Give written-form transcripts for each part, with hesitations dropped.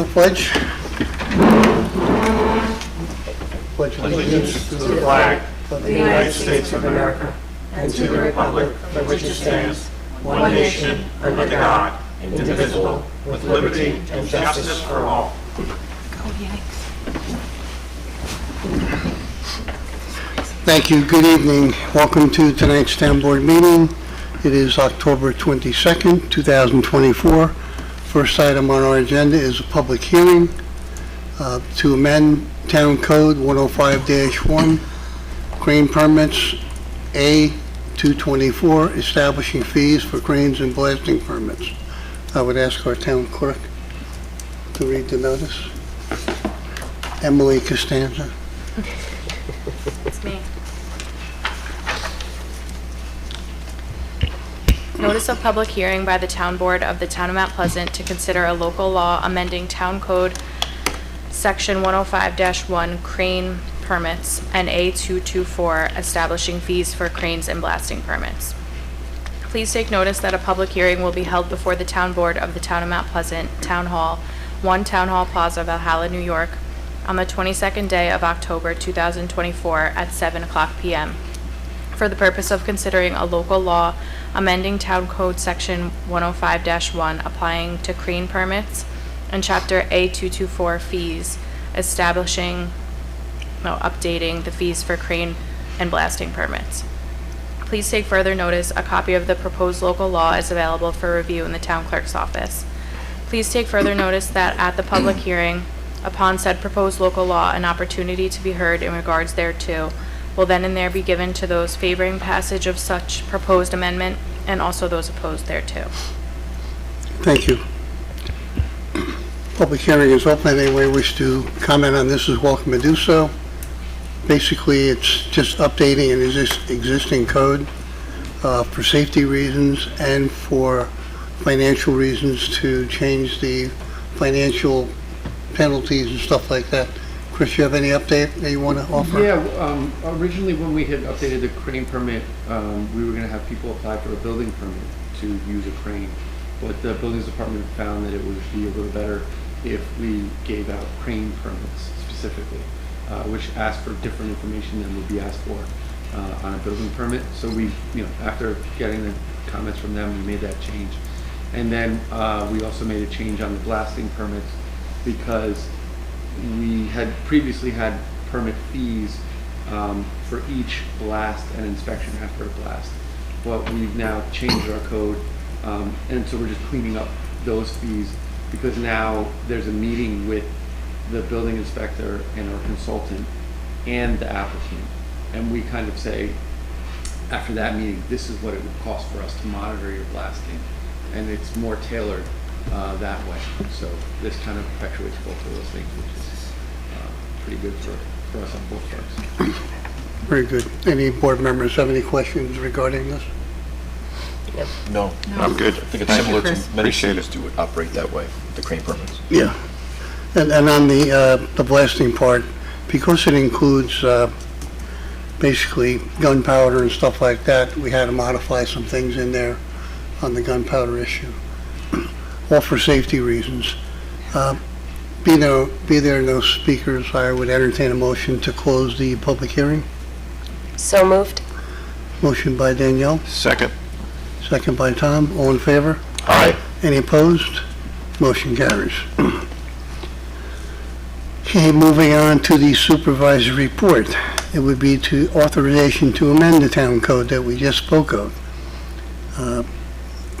The pledge. Pledge allegiance to the flag of the United States of America and to the republic for which it stands, one nation, under God, indivisible, with liberty and justice for all. Thank you. Good evening. Welcome to tonight's Town Board meeting. It is October 22nd, 2024. First item on our agenda is a public hearing to amend Town Code 105-1, crane permits A-224, establishing fees for cranes and blasting permits. I would ask our town clerk to read the notice. Emily Costanza. It's me. Notice of public hearing by the Town Board of the Town of Mount Pleasant to consider a local law amending Town Code Section 105-1 crane permits and A-224 establishing fees for cranes and blasting permits. Please take notice that a public hearing will be held before the Town Board of the Town of Mount Pleasant, Town Hall, 1 Town Hall Plaza, Valhalla, New York, on the 22nd day of October 2024 at 7 o'clock p.m. for the purpose of considering a local law amending Town Code Section 105-1 applying to crane permits and Chapter A-224 fees, updating the fees for crane and blasting permits. Please take further notice. A copy of the proposed local law is available for review in the town clerk's office. Please take further notice that at the public hearing, upon said proposed local law, an opportunity to be heard in regards thereto will then and there be given to those favoring passage of such proposed amendment and also those opposed thereto. Thank you. Public hearing is open. Anyone wish to comment on this is welcome to do so. Basically, it's just updating an existing code for safety reasons and for financial reasons to change the financial penalties and stuff like that. Chris, you have any update that you want to offer? Yeah, originally when we had updated the crane permit, we were going to have people apply for a building permit to use a crane. But the buildings department found that it would be a little better if we gave out crane permits specifically, which asked for different information than would be asked for on a building permit. So we, after getting the comments from them, we made that change. And then we also made a change on the blasting permits because we had previously had permit fees for each blast and inspection after a blast. But we've now changed our code, and so we're just cleaning up those fees because now there's a meeting with the building inspector and our consultant and the applicant. And we kind of say, after that meeting, this is what it would cost for us to monitor your blasting. And it's more tailored that way. So this kind of perpetuates both of those things, which is pretty good for us on both parts. Very good. Any board members have any questions regarding this? No, I'm good. I think it's similar to many cities do it, operate that way, the crane permits. Yeah. And on the blasting part, because it includes basically gunpowder and stuff like that, we had to modify some things in there on the gunpowder issue, all for safety reasons. Be there no speakers, I would entertain a motion to close the public hearing. So moved. Motion by Danielle, Second. second by Tom. All in favor? Aye. Any opposed? Motion carries. Okay, moving on to the supervisory report. It would be to authorization to amend the town code that we just spoke of.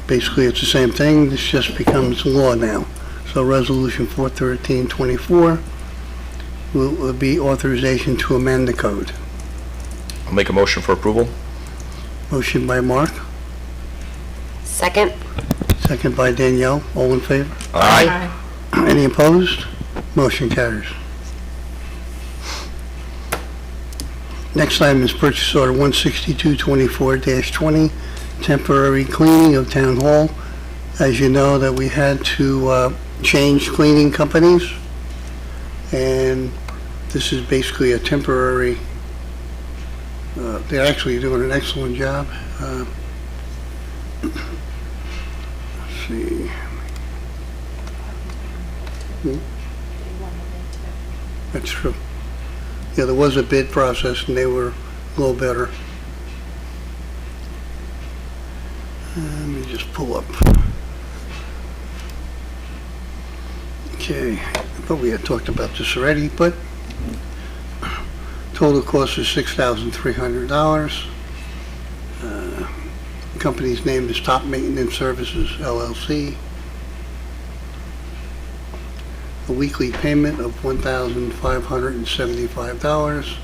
Basically, it's the same thing. This just becomes law now. So Resolution 413-24 will be authorization to amend the code. I'll make a motion for approval. Motion by Mark, Second. second by Danielle. All in favor? Aye. Any opposed? Motion carries. Next item is purchase order 16224-20, temporary cleaning of town hall. As you know, that we had to change cleaning companies, and this is basically a temporary. They're actually doing an excellent job. Let's see. That's true. Yeah, there was a bid process and they were a little better. Let me just pull up. Okay, I thought we had talked about this already, but total cost is $6,300. The company's name is Top Maintenance Services LLC. A weekly payment of $1,575.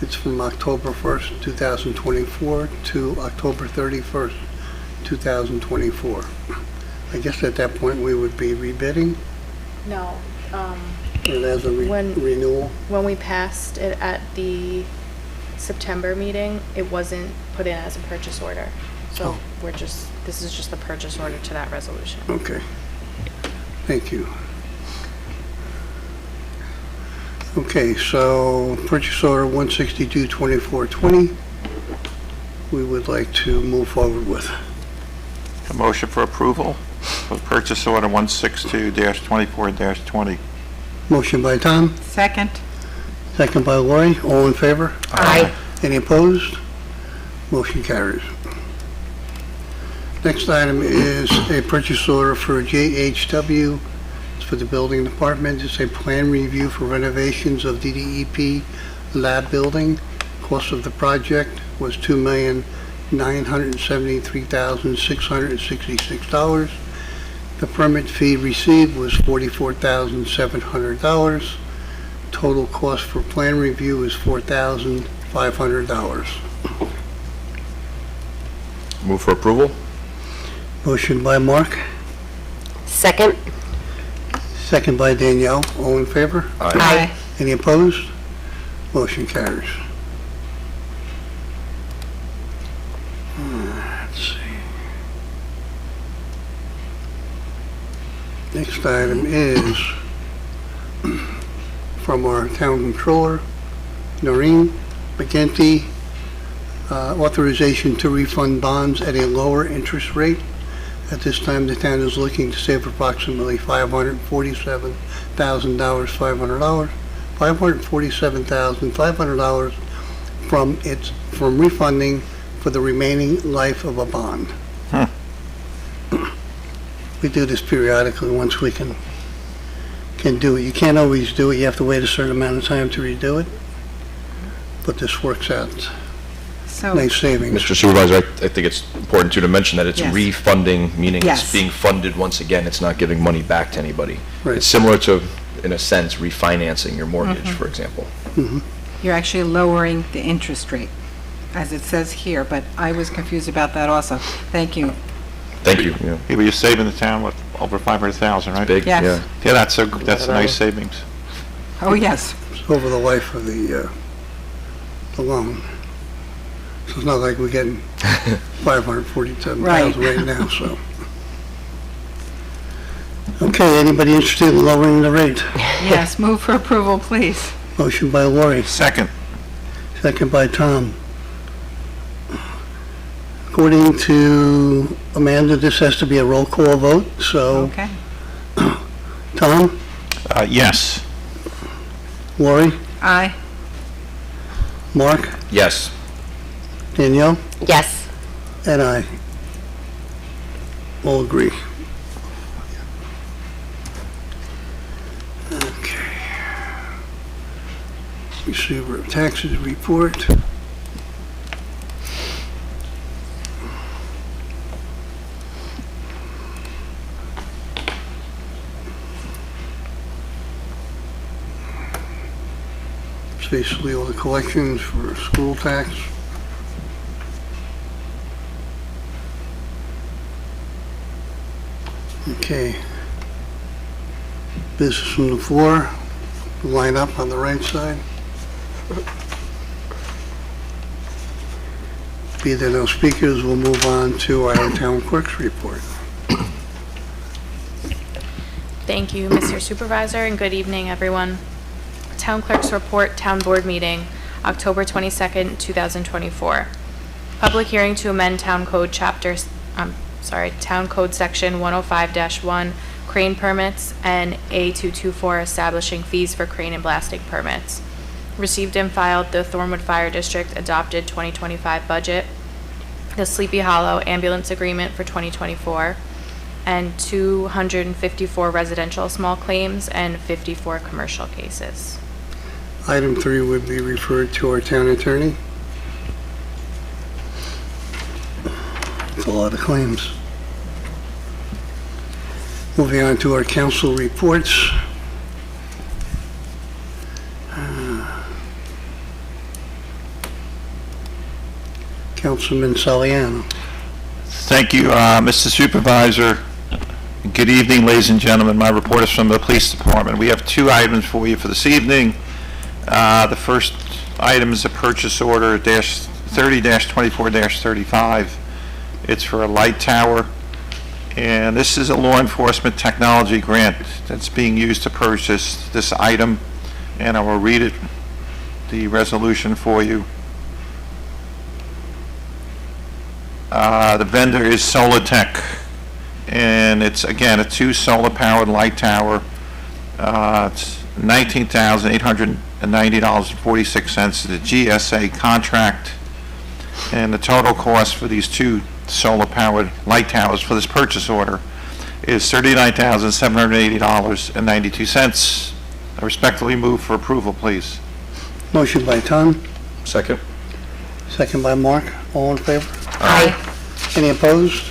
It's from October 1st, 2024 to October 31st, 2024. I guess at that point we would be rebidding, No, and as a When- renewal. when we passed it at the September meeting, it wasn't put in as a purchase order. So this is just the purchase order to that resolution. Okay. Thank you. Okay, so purchase order 162-2420, we would like to move forward with. A motion for approval of purchase order 162-24-20. Motion by Tom, Second. second by Lori, all in favor? Aye. Any opposed? Motion carries. Next item is a purchase order for JHW. It's for the building department. It's a plan review for renovations of DDEP lab building. Cost of the project was $2,973,666. The permit fee received was $44,700. Total cost for plan review is $4,500. Move for approval? Motion by Mark, Second. second by Danielle. All in favor? Aye. Any opposed? Motion carries. Let's see. Next item is from our town controller, Noreen McGinty, authorization to refund bonds at a lower interest rate. At this time, the town is looking to save approximately $547,500 from refunding for the remaining life of a bond. We do this periodically once we can do it. You can't always do it. You have to wait a certain amount of time to redo it. But this works out. So, Nice savings. Mr. Supervisor, I think it's important too to mention that it's Yes. refunding, meaning Yes. it's being funded once again. It's not giving money back to anybody. Right. It's similar to, in a sense, refinancing your mortgage, for example. you're actually lowering the interest rate, as it says here, but I was confused about that also. Thank you. Thank you. Yeah. Yeah, but you're saving the town, what, over 500,000, right? Big, Yes. yeah. Yeah, that's a nice savings. Oh, yes. It's over the life of the loan. So it's not like we're getting $547,000 Right. right now, so. Okay, anybody interested in lowering the rate? Yes, move for approval, please. Motion by Lori, Second. second by Tom. According to Amanda, this has to be a roll call vote, so Okay. Tom, Yes. Lori, Aye. Mark, Yes. Danielle, Yes. and I all agree. Okay. Receiver of taxes report. It's basically all the collections for school tax. Okay. Business from the floor, line up on the right side. Be there no speakers, we'll move on to our town clerk's report. Thank you, Mr. Supervisor, and good evening, everyone. Town Clerk's Report, Town Board Meeting, October 22nd, 2024. Public hearing to amend Town Code Town Code Section 105-1, crane permits, and A224 establishing fees for crane and blasting permits. Received and filed the Thornwood Fire District adopted 2025 budget, the Sleepy Hollow ambulance agreement for 2024, and 254 residential small claims and 54 commercial cases. Item 3 would be referred to our town attorney. It's a lot of claims. Moving on to our council reports. Councilman Saliano. Thank you, Mr. Supervisor. Good evening, ladies and gentlemen. My report is from the Police Department. We have 2 items for you for this evening. The first item is a purchase order -30-24-35. It's for a light tower, and this is a law enforcement technology grant that's being used to purchase this item, and I will read the resolution for you. The vendor is Solatech, and it's, again, a 2 solar-powered light tower. It's $19,890.46. The GSA contract, and the total cost for these 2 solar-powered light towers for this purchase order is $39,780.92. I respectfully move for approval, please. Motion by Tom, Second? second by Mark. All in favor? Aye. Any opposed?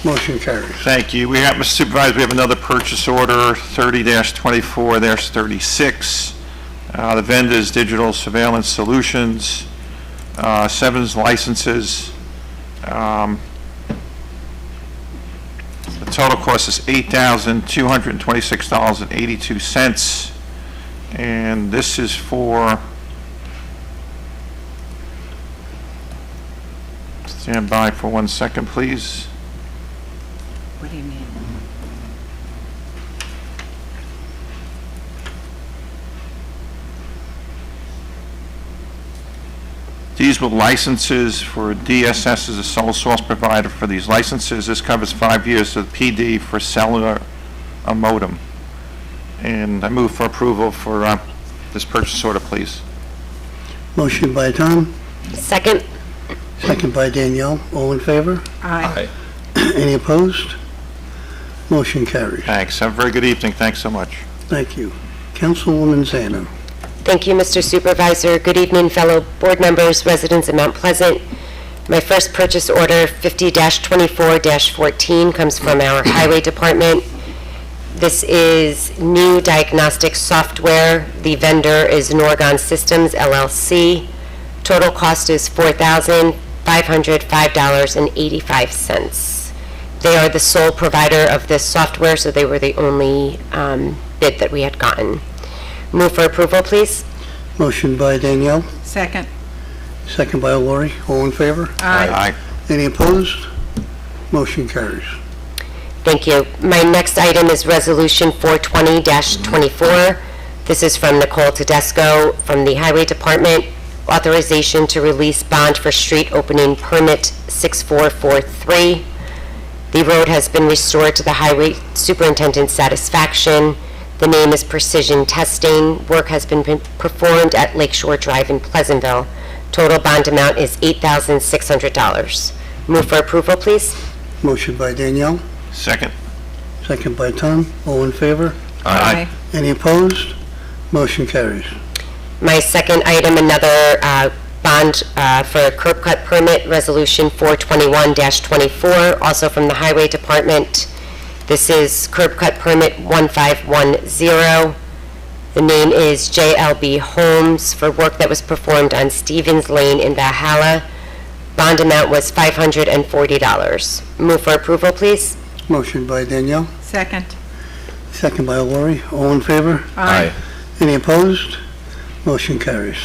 Motion carries. Thank you. We have, Mr. Supervisor, we have another purchase order, 30-24-36. The vendor is Digital Surveillance Solutions, 7 licenses. The total cost is $8,226.82. And this is for, stand by for 1 second, please. What do you mean? These were licenses for DSS as a sole source provider for these licenses. This covers 5 years of PD for cellular modem. And I move for approval for this purchase order, please. Motion by Tom, Second. second by Danielle. All in favor? Aye. Any opposed? Motion carries. Thanks. Have a very good evening. Thanks so much. Thank you. Councilwoman Zanon. Thank you, Mr. Supervisor. Good evening, fellow board members, residents of Mount Pleasant. My first purchase order, 50-24-14, comes from our Highway Department. This is new diagnostic software. The vendor is Norgon Systems, LLC. Total cost is $4,505.85. They are the sole provider of this software, so they were the only bid that we had gotten. Move for approval, please. Motion by Danielle, Second. second by Lori. All in favor? Aye. Any opposed? Motion carries. Thank you. My next item is Resolution 420-24. This is from Nicole Tedesco from the Highway Department. Authorization to release bond for street opening permit 6443. The road has been restored to the Highway Superintendent's satisfaction. The name is Precision Testing. Work has been performed at Lakeshore Drive in Pleasantville. Total bond amount is $8,600. Move for approval, please. Motion by Danielle, Second. second by Tom. All in favor? Aye. Any opposed? Motion carries. My second item, another bond for a curb cut permit, Resolution 421-24, also from the Highway Department. This is curb cut permit 1510. The name is JLB Homes for work that was performed on Stevens Lane in Valhalla. Bond amount was $540. Move for approval, please. Motion by Danielle, Second. second by Lori. All in favor? Aye. Any opposed? Motion carries.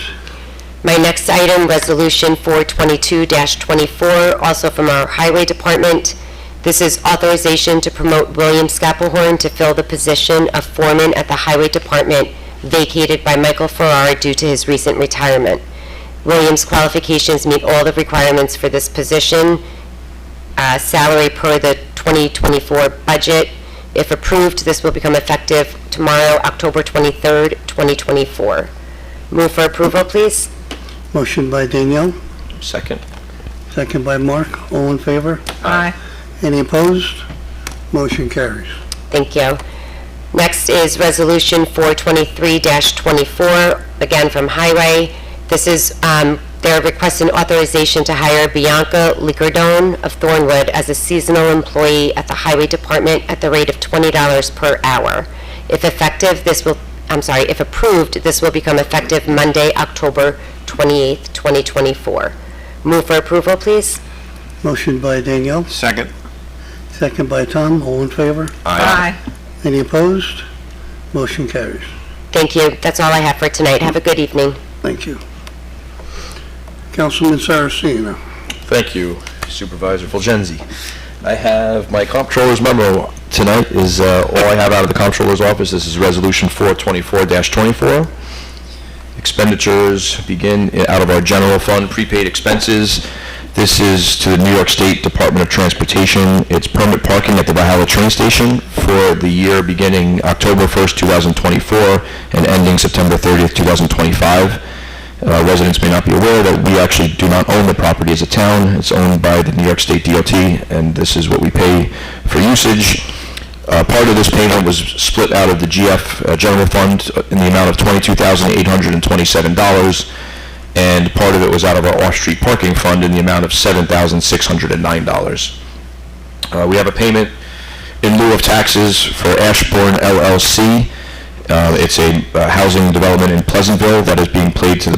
My next item, Resolution 422-24, also from our Highway Department. This is authorization to promote William Scapplehorn to fill the position of foreman at the Highway Department vacated by Michael Farrar due to his recent retirement. William's qualifications meet all the requirements for this position. Salary per the 2024 budget If approved, this will become effective tomorrow, October 23rd, 2024. Move for approval, please. Motion by Danielle, Second. second by Mark. All in favor? Aye. Any opposed? Motion carries. Thank you. Next is Resolution 423-24, again from Highway. This is, they're requesting authorization to hire Bianca Licardone of Thornwood as a seasonal employee at the Highway Department at the rate of $20 per hour. If approved, this will become effective Monday, October 28th, 2024. Move for approval, please. Motion by Danielle, Second. second by Tom. All in favor? Aye. Any opposed? Motion carries. Thank you. That's all I have for tonight. Have a good evening. Thank you. Councilman Saraceno. Thank you, Supervisor Fulgenzi. I have my comptroller's memo tonight is all I have out of the comptroller's office. This is Resolution 424-24. Expenditures begin out of our general fund, prepaid expenses. This is to the New York State Department of Transportation. It's permit parking at the Valhalla train station for the year beginning October 1st, 2024 and ending September 30th, 2025. Residents may not be aware that we actually do not own the property as a town. It's owned by the New York State DOT, and this is what we pay for usage. Part of this payment was split out of the GF General Fund in the amount of $22,827, and part of it was out of our off-street parking fund in the amount of $7,609. We have a payment in lieu of taxes for Ashbourne LLC. It's a housing development in Pleasantville that is being paid to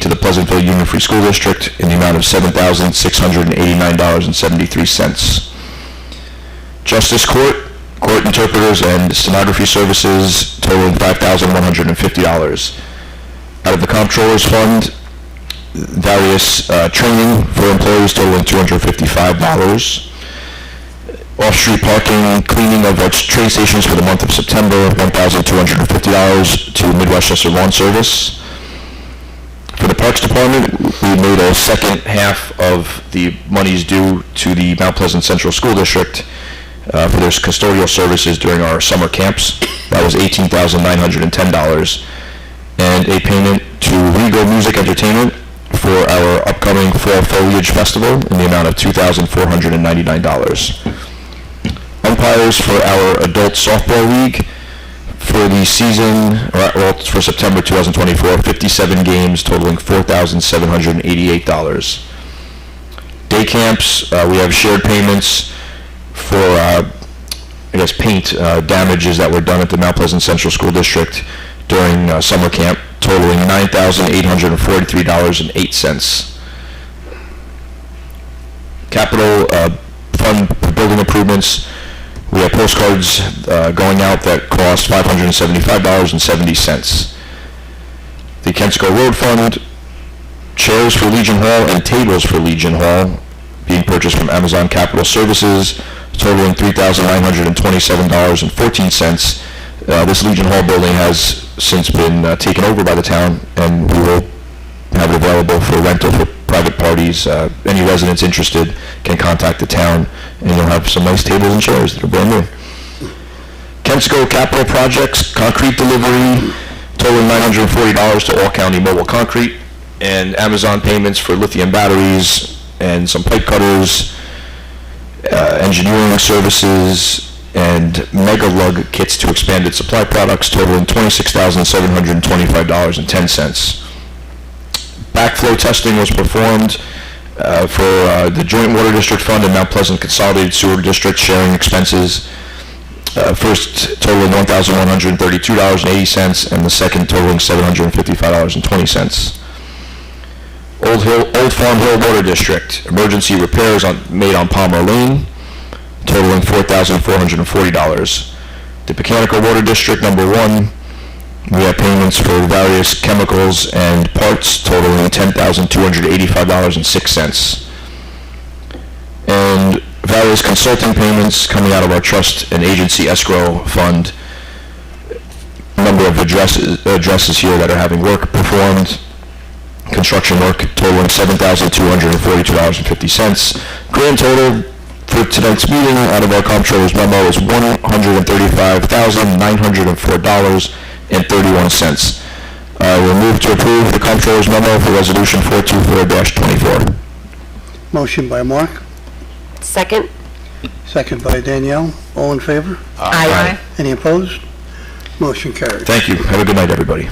the Pleasantville Union Free School District in the amount of $7,689.73. Justice Court, court interpreters and stenography services totaling $5,150. Out of the Comptroller's Fund, various training for employees totaling $255. Off-street parking, cleaning of our train stations for the month of September, $1,250 to Midwestchester Lawn Service. For the Parks Department, we made a second half of the monies due to the Mount Pleasant Central School District for their custodial services during our summer camps. That was $18,910. And a payment to Regal Music Entertainment for our upcoming Fall Foliage Festival in the amount of $2,499. Umpires for our adult softball league for the season, for September 2024, 57 games totaling $4,788. Day camps, we have shared payments for, paint damages that were done at the Mount Pleasant Central School District during summer camp, totaling $9,843.08. Capital fund building improvements, we have postcards going out that cost $575.70. The Kensico Road Fund, chairs for Legion Hall and tables for Legion Hall being purchased from Amazon Capital Services, totaling $3,927.14. This Legion Hall building has since been taken over by the town, and we will have it available for rental for private parties. Any residents interested can contact the town, and you'll have some nice tables and chairs that are brand new. Kensico Capital Projects, concrete delivery, totaling $940 to All County Mobile Concrete, and Amazon payments for lithium batteries and some pipe cutters, engineering services, and Mega Lug kits to expanded supply products, totaling $26,725.10. Backflow testing was performed for the Joint Water District Fund and Mount Pleasant Consolidated Sewer District sharing expenses. First totaling $1,132.80, and the second totaling $755.20. Old Farm Hill Water District, emergency repairs made on Palmer Lane, totaling $4,440. The Pecanico Water District, number 1, we have payments for various chemicals and parts totaling $10,285.06. And various consulting payments coming out of our trust and agency escrow fund. Number of addresses here that are having work performed. Construction work totaling $7,242.50. Grand total for tonight's meeting out of our comptroller's memo is $135,904.31. We'll move to approve the comptroller's memo for Resolution 424-24. Motion by Mark, Second? second by Danielle. All in favor? Aye. Any opposed? Motion carries. Thank you. Have a good night, everybody.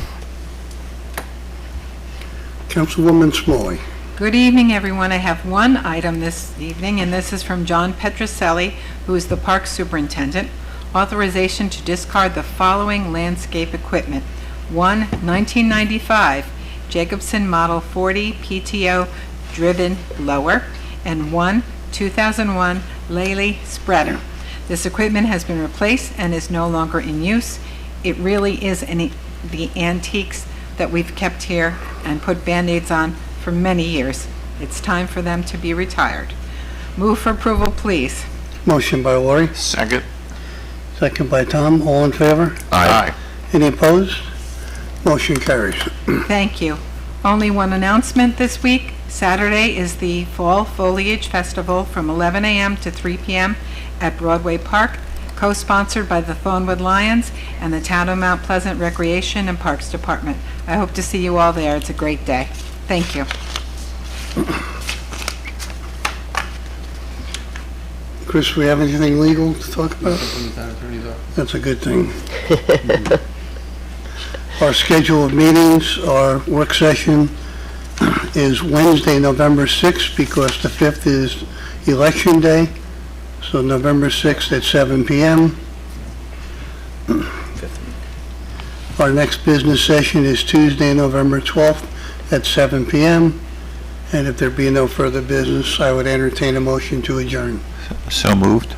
Councilwoman Smalley. Good evening, everyone. I have one item this evening, and this is from John Petroselli, who is the Park Superintendent. Authorization to discard the following landscape equipment. 1 1995 Jacobson Model 40 PTO driven blower, and 1 2001 Lely spreader. This equipment has been replaced and is no longer in use. It really is the antiques that we've kept here and put Band-Aids on for many years. It's time for them to be retired. Move for approval, please. Motion by Lori, Second. second by Tom. All in favor? Aye. Any opposed? Motion carries. Thank you. Only one announcement this week. Saturday is the Fall Foliage Festival from 11 a.m. to 3 p.m. at Broadway Park, co-sponsored by the Thornwood Lions and the Town of Mount Pleasant Recreation and Parks Department. I hope to see you all there. It's a great day. Thank you. Chris, we have anything legal to talk about? From the town attorney's office. That's a good thing. Our schedule of meetings, our work session is Wednesday, November 6th, because the 5th is Election Day. So November 6th at 7 p.m. Our next business session is Tuesday, November 12th at 7 p.m. And if there be no further business, I would entertain a motion to adjourn. So moved.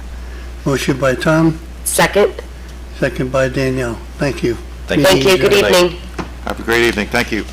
Motion by Tom, Second? second by Danielle. Thank you. Thank you. Good evening. Have a great evening. Thank you.